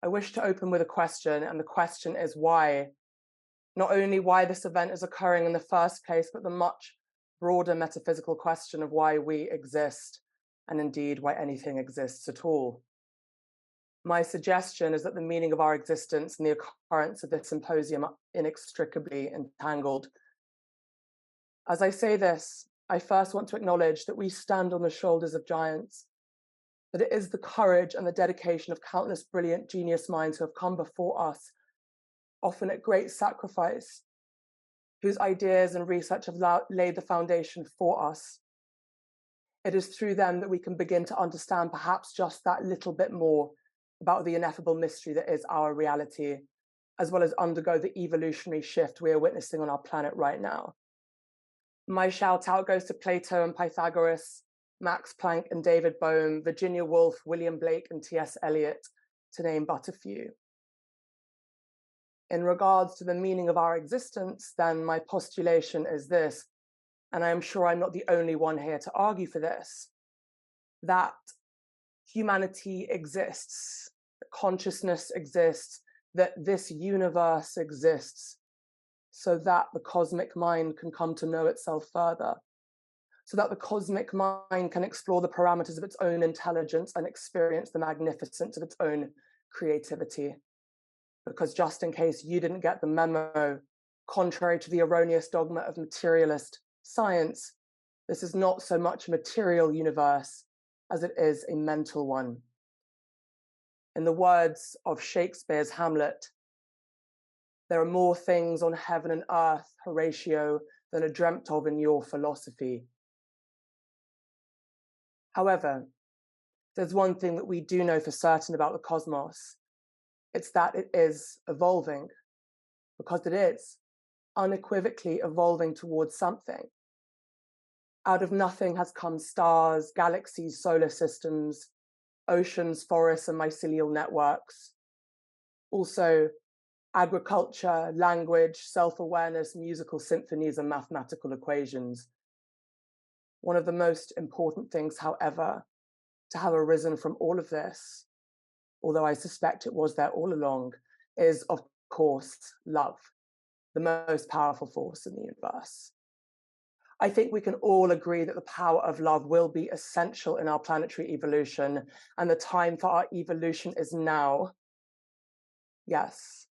I wish to open with a question, and the question is why? Not only why this event is occurring in the first place, but the much broader metaphysical question of why we exist, and indeed why anything exists at all. My suggestion is that the meaning of our existence and the occurrence of this symposium are inextricably entangled. As I say this, I first want to acknowledge that we stand on the shoulders of giants, that it is the courage and the dedication of countless brilliant genius minds who have come before us, often at great sacrifice, whose ideas and research have laid the foundation for us. It is through them that we can begin to understand perhaps just that little bit more about the ineffable mystery that is our reality, as well as undergo the evolutionary shift we are witnessing on our planet right now. My shout out goes to Plato and Pythagoras, Max Planck and David Bohm, Virginia Woolf, William Blake and T.S. Eliot, to name but a few. In regards to the meaning of our existence, then my postulation is this, and I am sure I'm not the only one here to argue for this, that humanity exists, that consciousness exists, that this universe exists, so that the cosmic mind can come to know itself further, so that the cosmic mind can explore the parameters of its own intelligence and experience the magnificence of its own creativity. Because just in case you didn't get the memo, contrary to the erroneous dogma of materialist science, this is not so much a material universe as it is a mental one. In the words of Shakespeare's Hamlet, there are more things on heaven and earth, Horatio, than are dreamt of in your philosophy. However, there's one thing that we do know for certain about the cosmos. It's that it is evolving, because it is unequivocally evolving towards something. Out of nothing has come stars, galaxies, solar systems, oceans, forests, and mycelial networks. Also, agriculture, language, self-awareness, musical symphonies, and mathematical equations. One of the most important things, however, to have arisen from all of this, although I suspect it was there all along, is, of course, love, the most powerful force in the universe. I think we can all agree that the power of love will be essential in our planetary evolution, and the time for our evolution is now. Yes,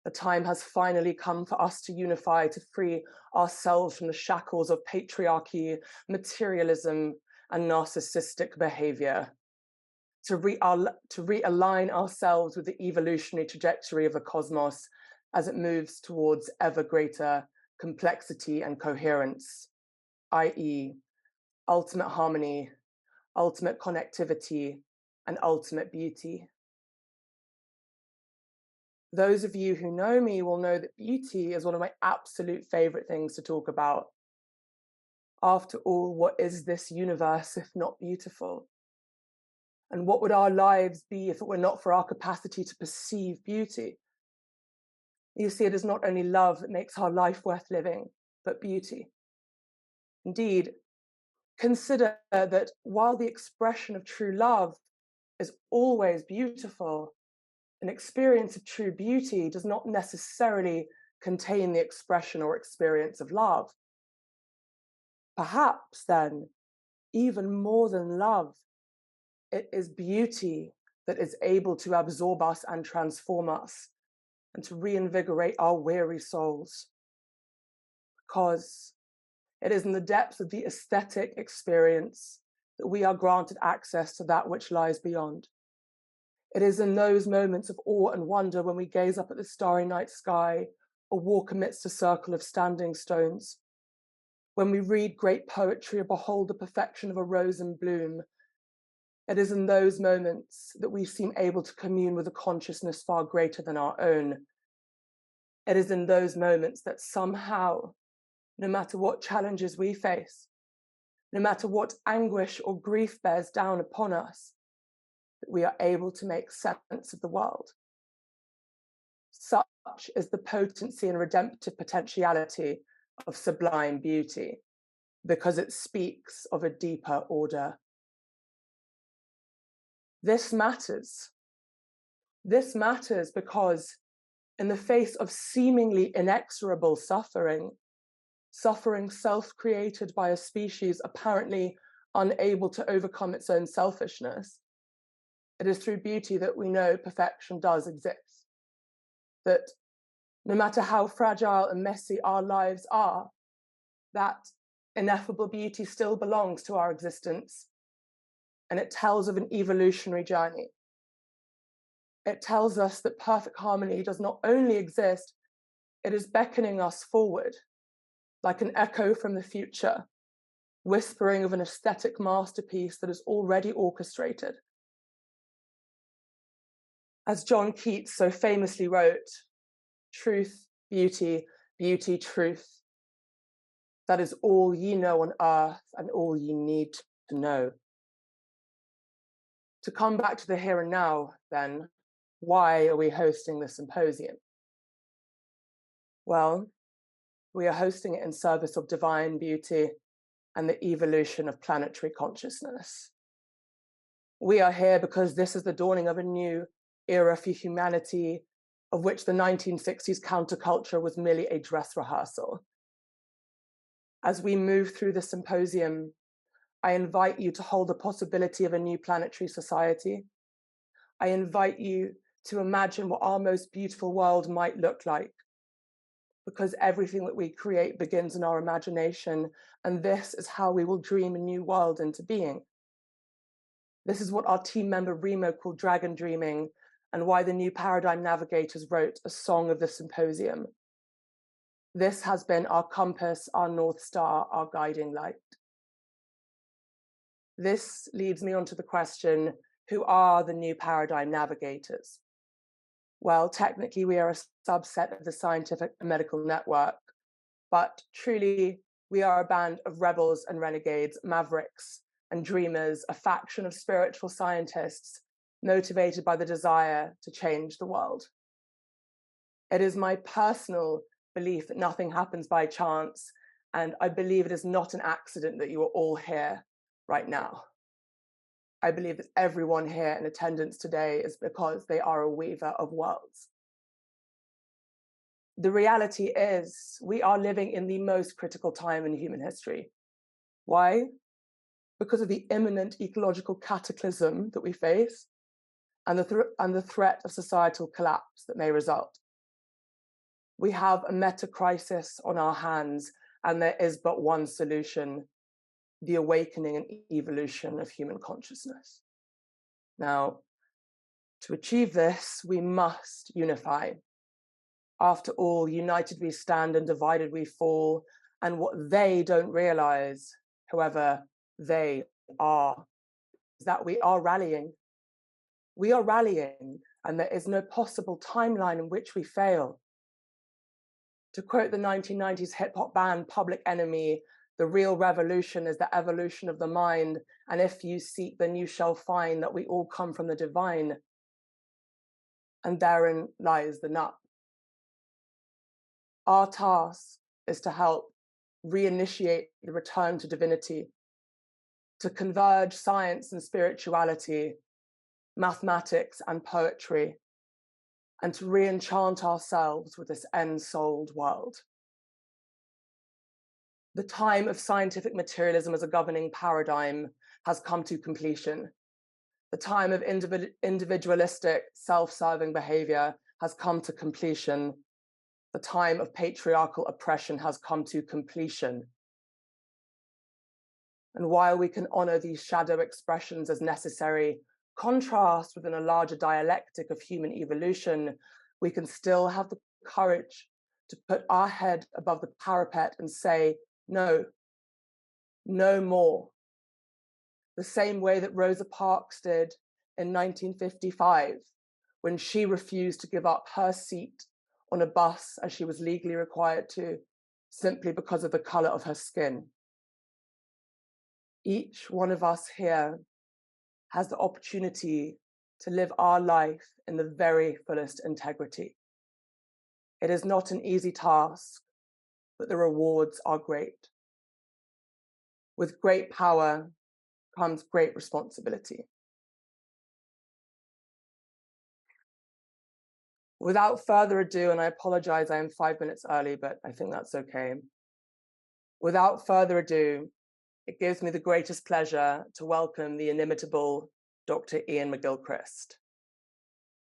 the time has finally come for us to unify, to free ourselves from the shackles of patriarchy, materialism, and narcissistic behavior, to realign ourselves with the evolutionary trajectory of the cosmos as it moves towards ever greater complexity and coherence, i.e., ultimate harmony, ultimate connectivity, and ultimate beauty. Those of you who know me will know that beauty is one of my absolute favorite things to talk about. After all, what is this universe if not beautiful? And what would our lives be if it were not for our capacity to perceive beauty? You see, it is not only love that makes our life worth living, but beauty. Indeed, consider that while the expression of true love is always beautiful, an experience of true beauty does not necessarily contain the expression or experience of love. Perhaps then, even more than love, it is beauty that is able to absorb us and transform us and to reinvigorate our weary souls. Because it is in the depths of the aesthetic experience that we are granted access to that which lies beyond. It is in those moments of awe and wonder when we gaze up at the starry night sky or walk amidst a circle of standing stones, when we read great poetry or behold the perfection of a rose in bloom. It is in those moments that we seem able to commune with a consciousness far greater than our own. It is in those moments that somehow, no matter what challenges we face, no matter what anguish or grief bears down upon us, that we are able to make sense of the world. Such is the potency and redemptive potentiality of sublime beauty, because it speaks of a deeper order. This matters This matters because in the face of seemingly inexorable suffering, suffering self-created by a species apparently unable to overcome its own selfishness, it is through beauty that we know perfection does exist. That no matter how fragile and messy our lives are, that ineffable beauty still belongs to our existence, and it tells of an evolutionary journey. It tells us that perfect harmony does not only exist, it is beckoning us forward, like an echo from the future, whispering of an aesthetic masterpiece that is already orchestrated. As John Keats so famously wrote, truth, beauty, beauty, truth. That is all ye know on earth and all ye need to know. To come back to the here and now, then, why are we hosting this symposium? Well, we are hosting it in service of divine beauty and the evolution of planetary consciousness. We are here because this is the dawning of a new era for humanity, of which the 1960s counterculture was merely a dress rehearsal. As we move through the symposium, I invite you to hold the possibility of a new planetary society. I invite you to imagine what our most beautiful world might look like, because everything that we create begins in our imagination, and this is how we will dream a new world into being. This is what our team member Remo called dragon dreaming, and why the new paradigm navigators wrote a song of the symposium. This has been our compass, our North Star, our guiding light. This leads me on to the question, who are the new paradigm navigators? Well, technically we are a subset of the scientific and medical network, but truly we are a band of rebels and renegades, mavericks and dreamers, a faction of spiritual scientists motivated by the desire to change the world. It is my personal belief that nothing happens by chance, and I believe it is not an accident that you are all here right now. I believe that everyone here in attendance today is because they are a weaver of worlds. The reality is we are living in the most critical time in human history. Why? Because of the imminent ecological cataclysm that we face and the threat of societal collapse that may result. We have a meta crisis on our hands, and there is but one solution: the awakening and evolution of human consciousness. Now, to achieve this, we must unify. After all, united we stand and divided we fall. And what they don't realize, whoever they are, is that we are rallying. We are rallying, and there is no possible timeline in which we fail. To quote the 1990s hip-hop band Public Enemy, the real revolution is the evolution of the mind, and if you seek, then you shall find that we all come from the divine, and therein lies the nut. Our task is to help reinitiate the return to divinity, to converge science and spirituality, mathematics and poetry, and to re-enchant ourselves with this end-souled world. The time of scientific materialism as a governing paradigm has come to completion. The time of individualistic, self-serving behavior has come to completion. The time of patriarchal oppression has come to completion. And while we can honor these shadow expressions as necessary contrast within a larger dialectic of human evolution, we can still have the courage to put our head above the parapet and say, no, no more. The same way that Rosa Parks did in 1955, when she refused to give up her seat on a bus as she was legally required to, simply because of the color of her skin. Each one of us here has the opportunity to live our life in the very fullest integrity. It is not an easy task, but the rewards are great. With great power comes great responsibility. Without further ado, and I apologize, I am 5 minutes early, but I think that's okay. Without further ado, it gives me the greatest pleasure to welcome the inimitable Dr. Iain McGilchrist.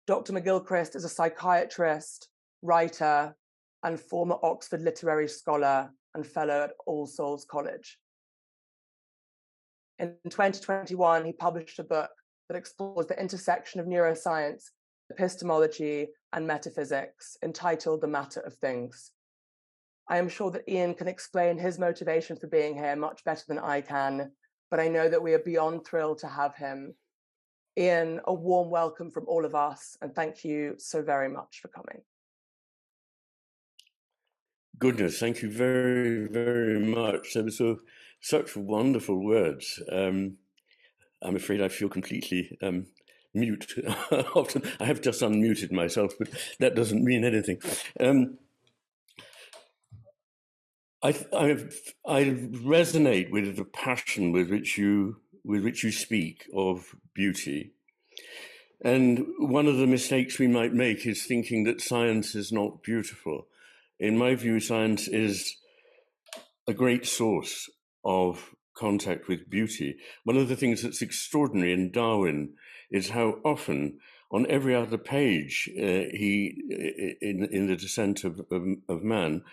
Dr. McGilchrist is a psychiatrist, writer, and former Oxford literary scholar and fellow at All Souls College. In 2021, he published a book that explores the intersection of neuroscience, epistemology, and metaphysics, entitled The Matter of Things. I am sure that Iain can explain his motivation for being here much better than I can, but I know that we are beyond thrilled to have him. Iain, a warm welcome from all of us, and thank you so very much for coming. Goodness, thank you very, very much. They were such wonderful words. I'm afraid I feel completely mute. Often I have just unmuted myself, but that doesn't mean anything. I resonate with the passion with which you speak of beauty. And one of the mistakes we might make is thinking that science is not beautiful. In my view, science is a great source of contact with beauty. One of the things that's extraordinary in Darwin is how often, on every other page, in the Descent of Man,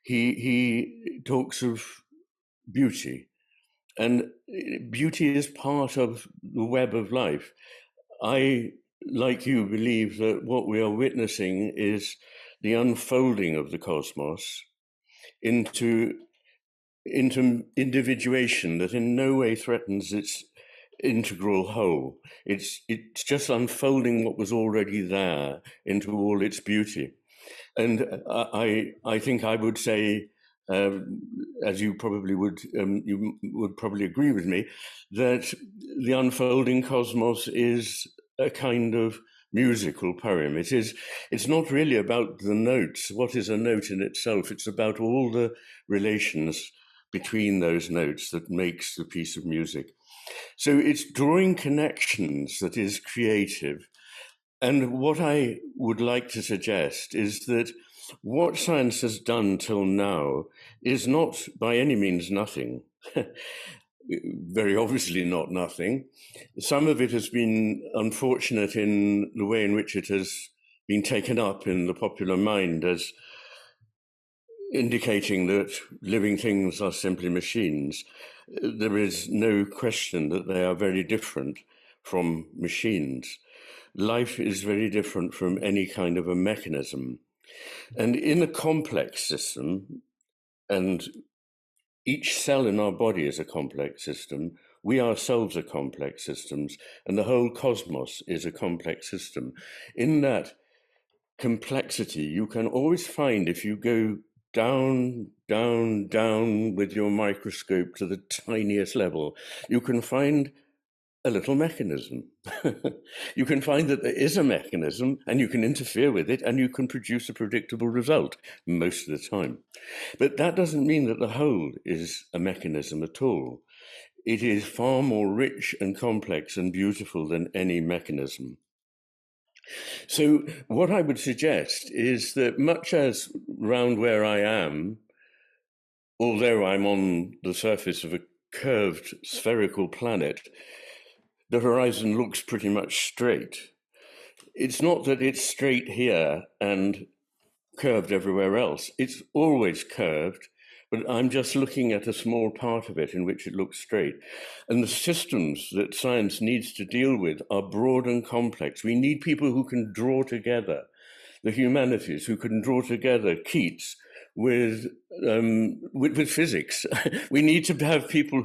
he talks of beauty, and beauty is part of the web of life. I, like you, believe that what we are witnessing is the unfolding of the cosmos into individuation that in no way threatens its integral whole. It's just unfolding what was already there into all its beauty. And I think I would say, as you probably would, you would probably agree with me, that the unfolding cosmos is a kind of musical poem. It's not really about the notes. What is a note in itself? It's about all the relations between those notes that makes the piece of music. So it's drawing connections that is creative. And what I would like to suggest is that what science has done till now is not by any means nothing. Very obviously not nothing. Some of it has been unfortunate in the way in which it has been taken up in the popular mind as indicating that living things are simply machines. There is no question that they are very different from machines. Life is very different from any kind of a mechanism. And in a complex system, and each cell in our body is a complex system, we ourselves are complex systems, and the whole cosmos is a complex system. In that complexity, you can always find, if you go down, down, down with your microscope to the tiniest level, you can find a little mechanism. You can find that there is a mechanism and you can interfere with it and you can produce a predictable result most of the time. But that doesn't mean that the whole is a mechanism at all. It is far more rich and complex and beautiful than any mechanism. So what I would suggest is that much as round where I am, although I'm on the surface of a curved spherical planet, the horizon looks pretty much straight. It's not that it's straight here and curved everywhere else. It's always curved, but I'm just looking at a small part of it in which it looks straight. And the systems that science needs to deal with are broad and complex. We need people who can draw together the humanities, who can draw together Keats with physics. We need to have people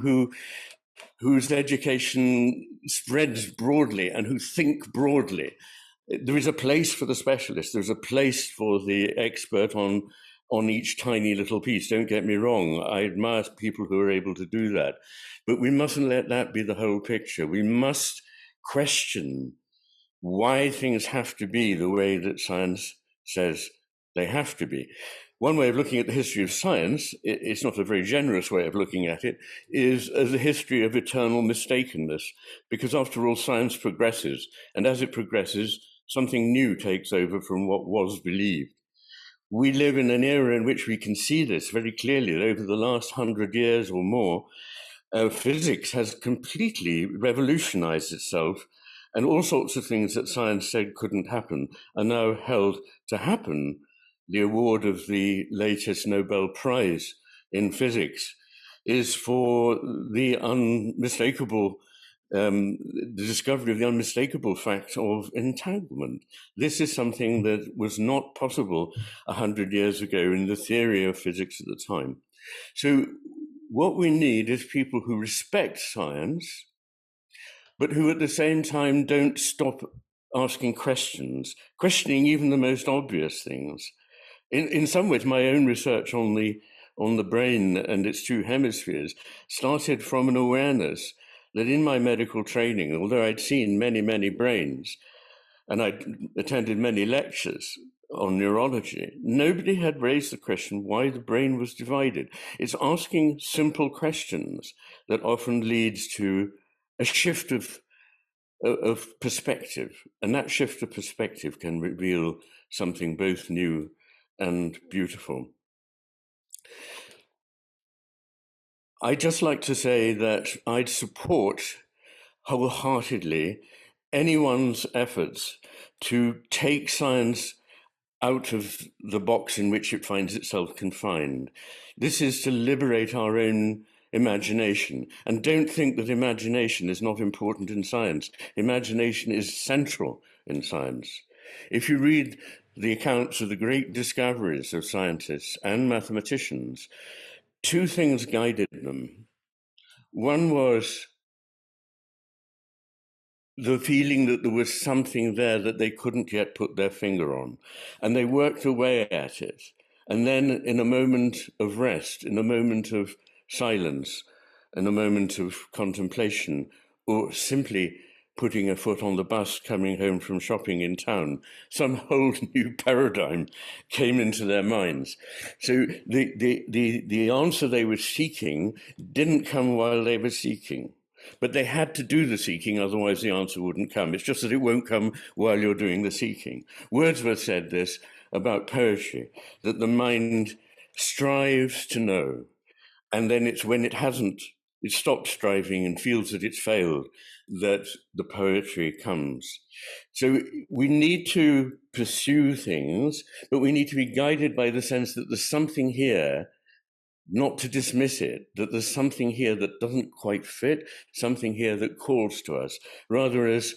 whose education spreads broadly and who think broadly. There is a place for the specialist. There's a place for the expert on each tiny little piece. Don't get me wrong. I admire people who are able to do that. But we mustn't let that be the whole picture. We must question why things have to be the way that science says they have to be. One way of looking at the history of science, it's not a very generous way of looking at it, is as a history of eternal mistakenness. Because after all, science progresses. And as it progresses, something new takes over from what was believed. We live in an era in which we can see this very clearly. Over the last 100 years or more, physics has completely revolutionized itself, and all sorts of things that science said couldn't happen are now held to happen. The award of the latest Nobel Prize in physics is for the unmistakable the discovery of the unmistakable fact of entanglement. This is something that was not possible 100 years ago in the theory of physics at the time. So what we need is people who respect science, but who at the same time don't stop asking questions, questioning even the most obvious things. In some ways, my own research on the brain and its two hemispheres started from an awareness that in my medical training, although I'd seen many, many brains, and I'd attended many lectures on neurology, nobody had raised the question why the brain was divided. It's asking simple questions that often leads to a shift of perspective, and that shift of perspective can reveal something both new and beautiful. I'd just like to say that I'd support wholeheartedly anyone's efforts to take science out of the box in which it finds itself confined. This is to liberate our own imagination. And don't think that imagination is not important in science. Imagination is central in science. If you read the accounts of the great discoveries of scientists and mathematicians, two things guided them. One was the feeling that there was something there that they couldn't yet put their finger on, and they worked away at it. And then in a moment of rest, in a moment of silence, in a moment of contemplation, or simply putting a foot on the bus coming home from shopping in town, some whole new paradigm came into their minds. So the answer they were seeking didn't come while they were seeking. But they had to do the seeking, otherwise the answer wouldn't come. It's just that it won't come while you're doing the seeking. Wordsworth said this about poetry, that the mind strives to know, and then it's when it hasn't, it stops striving and feels that it's failed, that the poetry comes. So we need to pursue things, but we need to be guided by the sense that there's something here, not to dismiss it, that there's something here that doesn't quite fit, something here that calls to us, rather as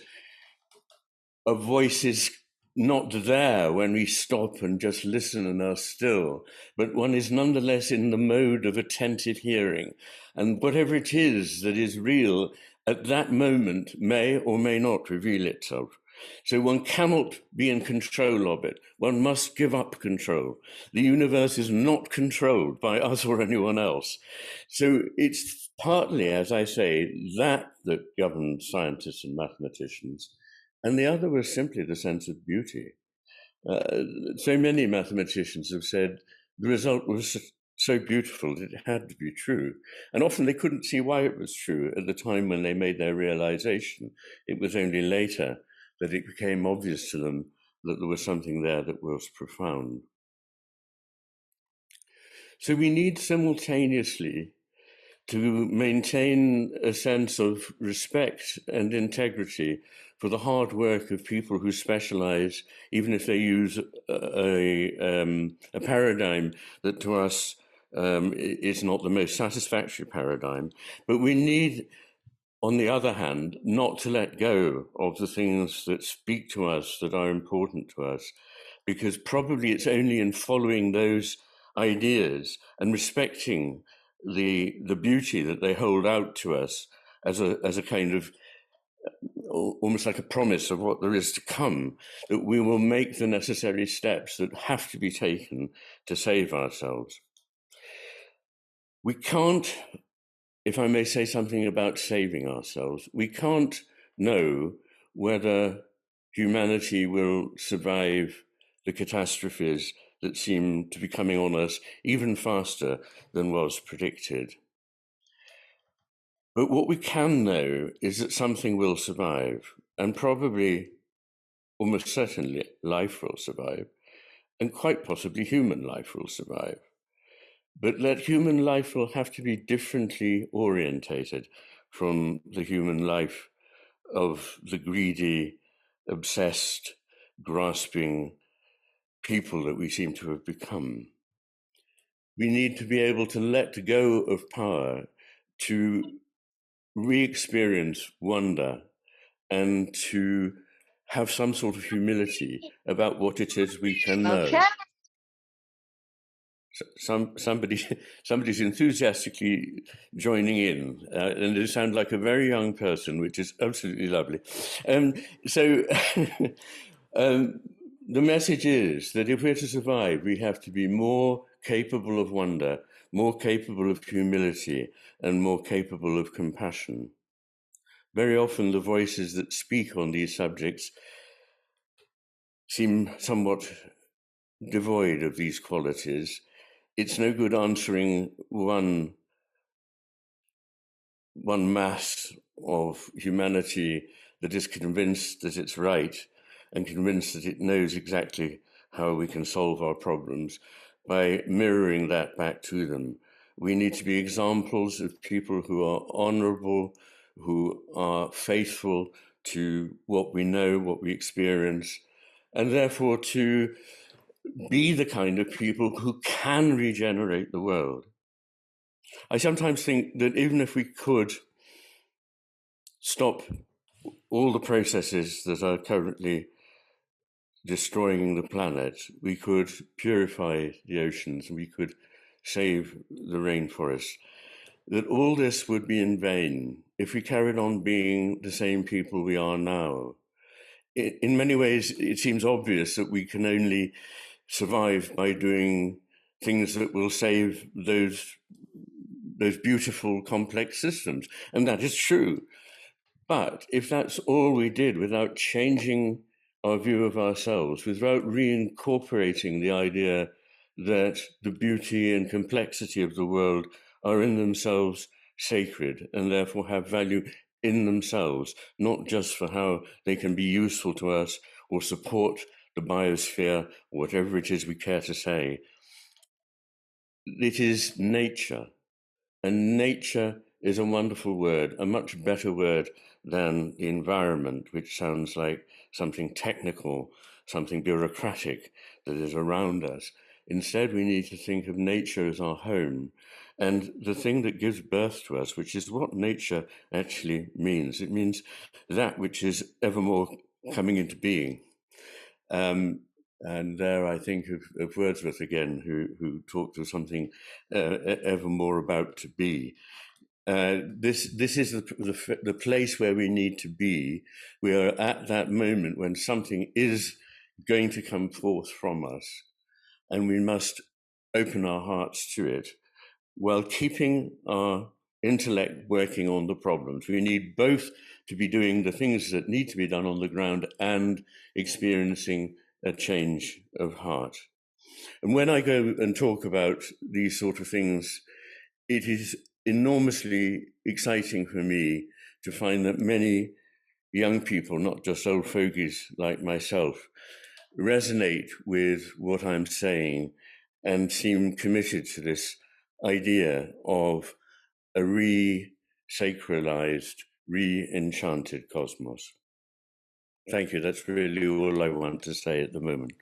a voice is not there when we stop and just listen and are still, but one is nonetheless in the mode of attentive hearing. And whatever it is that is real at that moment may or may not reveal itself. So one cannot be in control of it. One must give up control. The universe is not controlled by us or anyone else. So it's partly, as I say, that governs scientists and mathematicians. And the other was simply the sense of beauty. So many mathematicians have said the result was so beautiful that it had to be true. And often they couldn't see why it was true at the time when they made their realization. It was only later that it became obvious to them that there was something there that was profound. So we need simultaneously to maintain a sense of respect and integrity for the hard work of people who specialize, even if they use a paradigm that to us is not the most satisfactory paradigm. But we need, on the other hand, not to let go of the things that speak to us, that are important to us, because probably it's only in following those ideas and respecting the beauty that they hold out to us as a kind of almost like a promise of what there is to come, that we will make the necessary steps that have to be taken to save ourselves. We can't, if I may say something about saving ourselves, we can't know whether humanity will survive the catastrophes that seem to be coming on us even faster than was predicted. But what we can know is that something will survive, and probably almost certainly life will survive, and quite possibly human life will survive. But that human life will have to be differently orientated from the human life of the greedy, obsessed, grasping people that we seem to have become. We need to be able to let go of power, to re-experience wonder, and to have some sort of humility about what it is we can know. Okay. Somebody's enthusiastically joining in, and they sound like a very young person, which is absolutely lovely. So the message is that if we're to survive, we have to be more capable of wonder, more capable of humility, and more capable of compassion. Very often the voices that speak on these subjects seem somewhat devoid of these qualities. It's no good answering one mass of humanity that is convinced that it's right and convinced that it knows exactly how we can solve our problems by mirroring that back to them. We need to be examples of people who are honorable, who are faithful to what we know, what we experience, and therefore to be the kind of people who can regenerate the world. I sometimes think that even if we could stop all the processes that are currently destroying the planet, we could purify the oceans, we could save the rainforests, that all this would be in vain if we carried on being the same people we are now. In many ways, it seems obvious that we can only survive by doing things that will save those beautiful, complex systems. And that is true. But if that's all we did without changing our view of ourselves, without reincorporating the idea that the beauty and complexity of the world are in themselves sacred and therefore have value in themselves, not just for how they can be useful to us or support the biosphere, or whatever it is we care to say. It is nature, and nature is a wonderful word, a much better word than the environment, which sounds like something technical, something bureaucratic that is around us. Instead, we need to think of nature as our home and the thing that gives birth to us, which is what nature actually means. It means that which is evermore coming into being. And there I think of Wordsworth again, who talked of something ever more about to be. This is the place where we need to be. We are at that moment when something is going to come forth from us, and we must open our hearts to it while keeping our intellect working on the problems. We need both to be doing the things that need to be done on the ground and experiencing a change of heart. And when I go and talk about these sort of things, it is enormously exciting for me to find that many young people, not just old fogies like myself, resonate with what I'm saying and seem committed to this idea of a re-sacralized, re-enchanted cosmos. Thank you. That's really all I want to say at the moment.